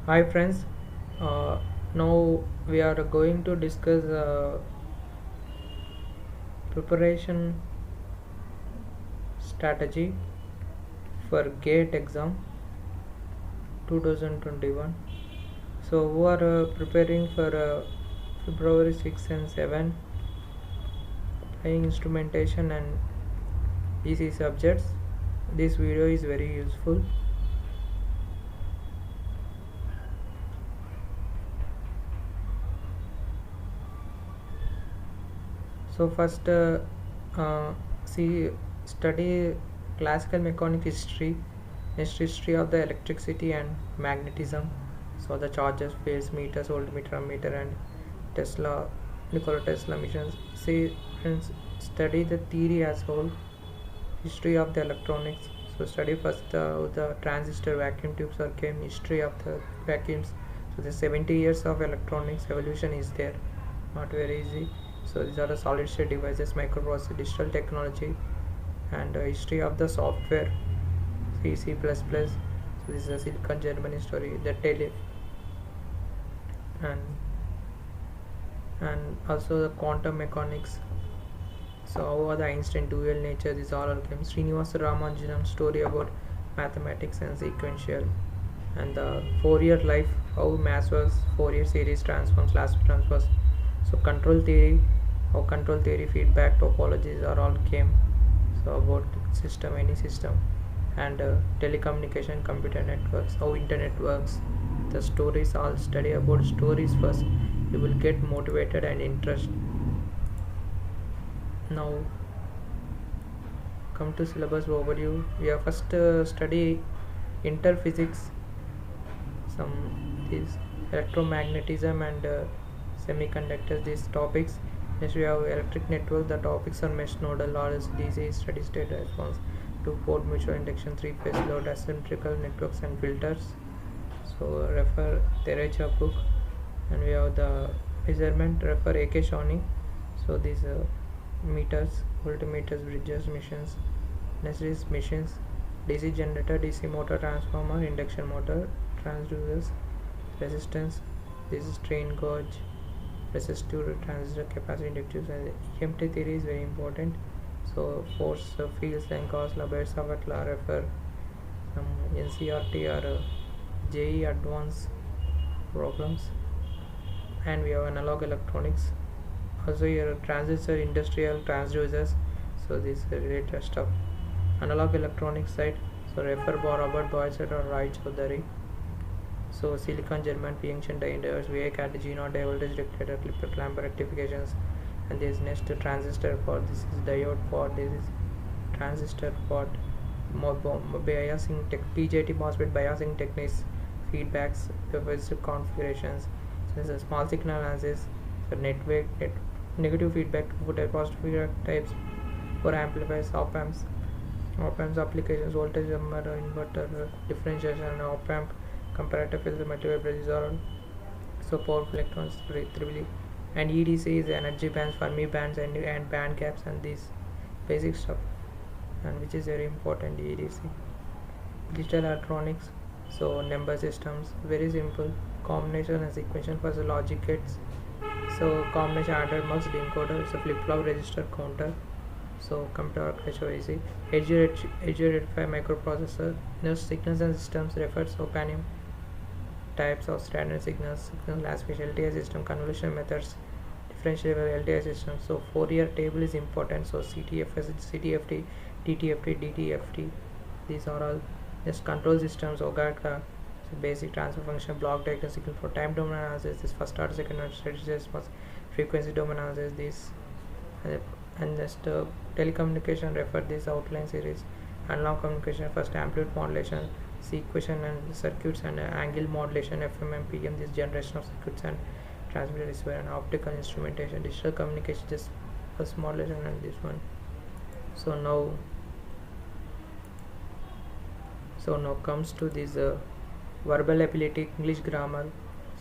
Hi friends, uh, now we are going to discuss preparation strategy for GATE exam 2021. So who are preparing for February 6 and 7 applying instrumentation and EC subjects. This video is very useful. So first uh, see study classical mechanics history, next history of the electricity and magnetism. So the charges, fields, meters, voltmeter, ammeter, and Tesla, Nikola Tesla missions. See friends, study the theory as whole, history of the electronics. So study first the transistor, vacuum tubes, or came history of the vacuums. So the 70 years of electronics evolution is there, not very easy. So these are the solid state devices, microprocessor, digital technology, and history of the software, C++. So this is a Silicon Germany story, the tele, and also the quantum mechanics. So how are the Einstein dual nature? These are all came. Srinivasa Ramanujan story about mathematics and sequential, and the 4-year life, how mass works, 4-year series transforms, last transfers. So control theory, how control theory, feedback topologies are all came. So about system, any system, and telecommunication, computer networks, how internet works. The stories, all study about stories first. You will get motivated and interest. Now come to syllabus overview. We have first study interphysics, some these electromagnetism and semiconductors, these topics. Next we have electric network. The topics are mesh, nodal, RS, DC, steady state response, two-port mutual induction, three-phase load, asymmetrical networks, and filters. So refer Terecha book. And we have the measurement, refer AK Shawnee. So these meters, voltmeters, bridges, machines. Next is machines, DC generator, DC motor, transformer, induction motor, transducers, resistance. This is strain gauge, resistive, transistor, capacitor, inductors, and EMT theory is very important. So force, fields, and cause, Labert, Savatla, refer NCRT or JE advanced problems. And we have analog electronics. Also here transistor, industrial, transducers. So this related stuff. Analog electronics side. So refer Robert Boyset or Rai Chaudhary. So silicon German PN inverters, VA cat G0 voltage regulator, clipper clamp rectifications, and this next transistor port. This is diode port. This is transistor port. Biasing tech, PJT MOSFET biasing techniques, feedbacks, pervasive configurations. So this is small signal analysis. So negative feedback, positive feedback types for amplifiers, op-amps applications, voltage inverter, differentiation, op-amp, comparator filter, material bridges are so powerful electrons, 3 and EDC is energy bands, Fermi bands, and band gaps, and these basic stuff, and which is very important. EDC, digital electronics. So number systems, very simple, combination and sequential for the logic gates. So combination added mux decoder, so flip-flop register counter. So computer architecture easy. Edge-85 microprocessor. Next signals and systems refers opanium. Types of standard signals, signal classification, LTI system, convolution methods, differentiable LTI system. So 4-year table is important. So CTFS, CTFT, DTFT, DTFT. These are all just control systems. OGATA. So basic transfer function, block diagram signal for time domain analysis. This first order, second order, steady state response, frequency domain analysis. This and just telecommunication, refer this outline series. Analog communication, first amplitude modulation, sequence and circuits, and angle modulation, FM and PM, this generation of circuits, and transmitter receiver, and optical instrumentation, digital communication, just first modulation, and this one. So now comes to this verbal ability, English grammar.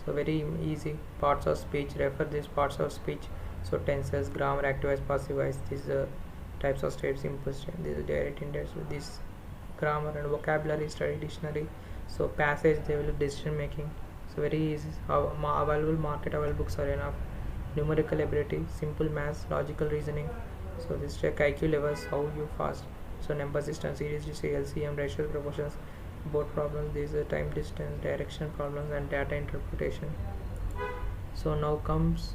So very easy. Parts of speech, refer this parts of speech. So tenses, grammar, active voice, passive voice. These types of states, simple state. This is direct index with this grammar, and vocabulary study dictionary. So passage, develop decision making, So very easy. Available market available books are enough. Numerical ability, simple maths, logical reasoning. So this check IQ levels, how you fast. So number system, series, LCM, ratios, proportions, board problems. These are time, distance, direction problems, and data interpretation. So now comes.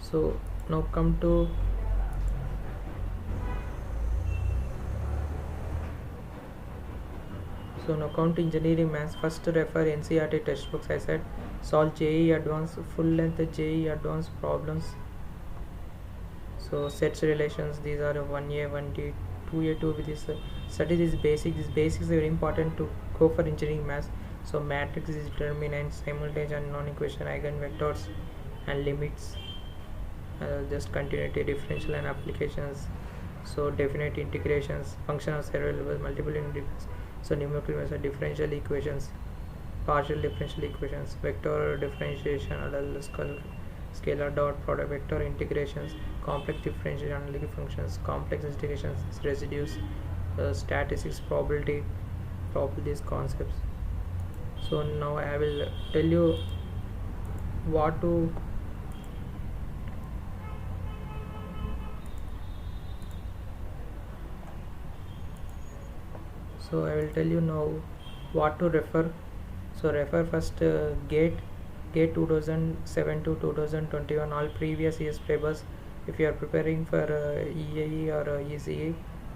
So now come to So now come to engineering maths. First refer NCERT textbooks. I said solve JEE advanced full length JEE advanced problems. So sets relations. These are 1A, 1D, 2A, 2 with this. Study this basic. This basics is very important to go for engineering maths. So matrices, determinants, simultaneous and non-equation, eigenvectors, and limits. Just continuity, differential and applications. So definite integrations, function of several levels, multiple integrations. So numerical method, differential equations, partial differential equations, vector differentiation, scalar dot product, vector integrations, complex differential analytic functions, complex integrations, residues, statistics, probabilities concepts. So now I will tell you what to So I will tell you now what to refer. So refer first GATE 2007 to 2021, all previous years papers. If you are preparing for EAE or ECE,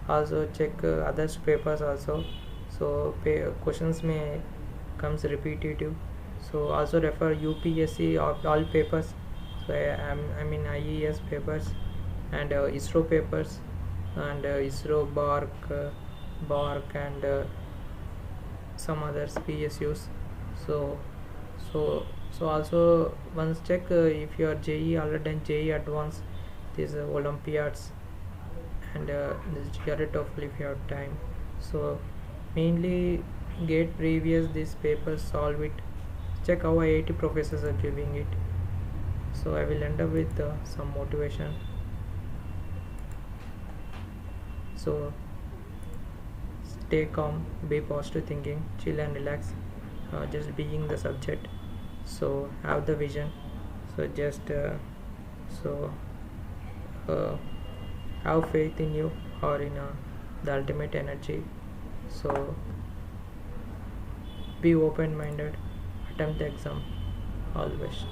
also check others papers also. So questions may comes repetitive. So also refer UPSC of all papers. So I mean IES papers and ISRO papers and ISRO BARC and some others PSUs. So so also once check if you are JE already done JE advanced, these Olympiads and this GRE TOEFL if you have time. So mainly GATE previous this paper, solve it, check how IIT professors are giving it. So I will end up with some motivation. So stay calm, be positive thinking, chill and relax, just being the subject. So have the vision. So just so have faith in you or in the ultimate energy. So be open-minded, attempt the exam. All the best.